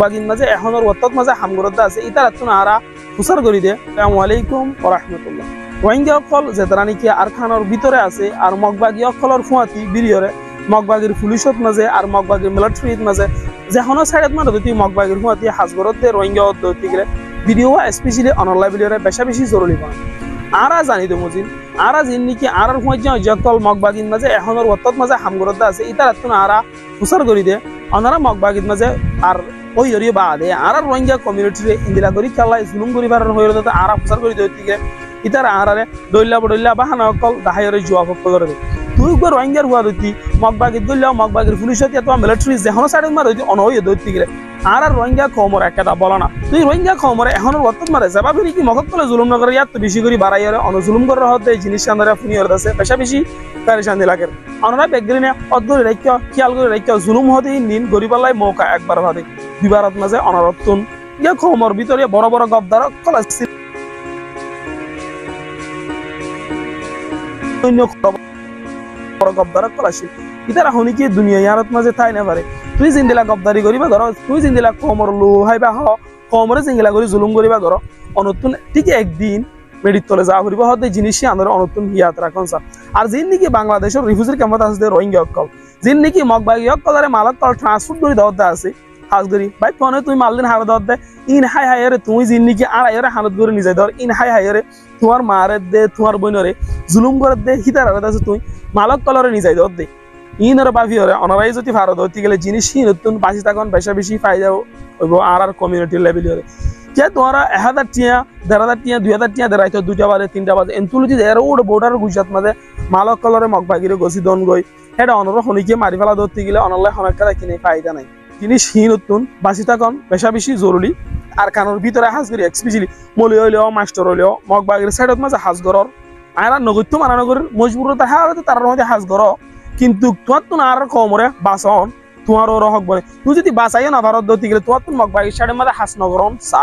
বাগিন মাঝে এখনোর ওয়াত্তত মাঝে হামগরদা আছে ইতার তুন আরা হুসার করি দে। আসসালামু আলাইকুম ওয়া রাহমাতুল্লাহ। রোহিঙ্গা অকল যেতারা নাকি আরখানোর ভিতরে আছে আর মগবাগি অকলর ফুয়াতি বিলিয়রে মগবাগির পুলিশত মাঝে আর মগবাগির মিলিটারিত মাঝে যেহনো সাইডত মানে যদি মগবাগির ফুয়াতি হাজগরত দে রোহিঙ্গা অদ্দতি গেলে ভিডিও স্পেশালি অনলাইন ভিডিওরে বেশি জরুরি পান আরা জানি তো মুজিন আরা জিন নাকি আরার ফুয়াত যকল মগবাগিন মাঝে এখনোর ওয়াত্তত মাঝে হামগরদা আছে ইতার তুন আরা হুসার করি দে অনারা মগবাগিত মাঝে আর ওই এরিয়া বাদে আর রোহিঙ্গা কমিউনিটিরে ইন্দিলা করি খেলা জুলুম করি পারার হয়ে যাতে আর প্রচার করি দিকে ইতার আরারে দইল্লা বাহানা অকল দাহাইরে জবাব করে দে তুই একবার রোহিঙ্গার হুয়া দইতি মগবাগিত দইল্লা মগবাগির পুলিশত এত মিলিটারি যেহনো সাইড মার দইতি অনহই দইতি গেলে আর রোহিঙ্গা খমর একটা বলা না তুই রোহিঙ্গা খমরে এখনো ওয়াত্তত মারে যাবাবি কি মগত কলে জুলুম নগর ইয়াত বেশি করি বাড়াইরে অন জুলুম করার হতে জিনিস আন্দারা ফুনিয়র আছে বেশি পেরেশান দিলাকে অনরা বেগরিনে অদ্দরি রাইক্য খেয়াল করে রাইক্য জুলুম হতে নিন গরিবালাই মৌকা একবার ভাদে বিবারত মাঝে অনারত্তুন ইয়া খমর ভিতরে বড় বড় গবদার কলাসি বড় গবদার কলাসি ইতারা হনি কি দুনিয়া ইয়ারত মাঝে তাই না পারে তুই জিন্দিলা গবদারি করিবা ধর তুই জিন্দিলা খমর লো হাইবা হ খমরে জিঙ্গিলা করি জুলুম করিবা ধর অনতুন ঠিক একদিন মেডিত তলে যা করিবা হতে জিনিসই আন্দোলন অনতুন হিয়াত রাখন স্যার আর যিনি নাকি বাংলাদেশের রিফিউজির ক্যাম্পত আছে রোহিঙ্গা অকল যিনি নাকি মগবাগি অকলারে মালক কল ট্রান্সপোর্ট করে দেওয়া আছে হাজগরি ভাই ফোনে তুই মালদিন হারে দেওয়া দে ইন হাই হাইরে তুই যিনি নাকি আড়াইরে হানত করে নিজে ধর ইন হাই হাইরে তোমার মারে দে তোমার বোনরে জুলুম করে দে হিতার আরে আছে তুই মালক কলরে নিজে দেওয়া দে ইনর বাভি হরে অনারাই যদি ভারত হতে গেলে জিনিসই নতুন বাঁচি থাকুন বেশি ফায়দা হইব আর কমিউনিটির লেভেল হরে যে তোমারা 1000 টিয়া 1500 টিয়া 2000 টিয়া দেরাইতো 2টা বাজে 3টা বাজে এন্তুলুজি এর ওড বর্ডার গুজরাট মাঝে মালক কলরে মগবাগিরে গছি দন গই এটা অনর হনিকে মারি ফেলা ধরতে গেলে অনলাই হনকা কিনে ফায়দা নাই জিনিস নতুন বাঁচি থাকুন বেশি জরুরি আর কানোর ভিতরে হাজগরি স্পেশালি মলি হইলেও মাস্টার হইলেও মগবাগির সাইডত মাঝে হাজগরর আয়রা নগত্য মানানগরের মজবুরত হারাতে তার মধ্যে হাজগর কিন্তু তোমার তো আর কমরে বাসন তোমার ওর হক বলে তুই যদি বাঁচাইও না ভারত ধরতে গেলে তোমার তো মগবাগির সাইডের মাঝে হাস নগরন চা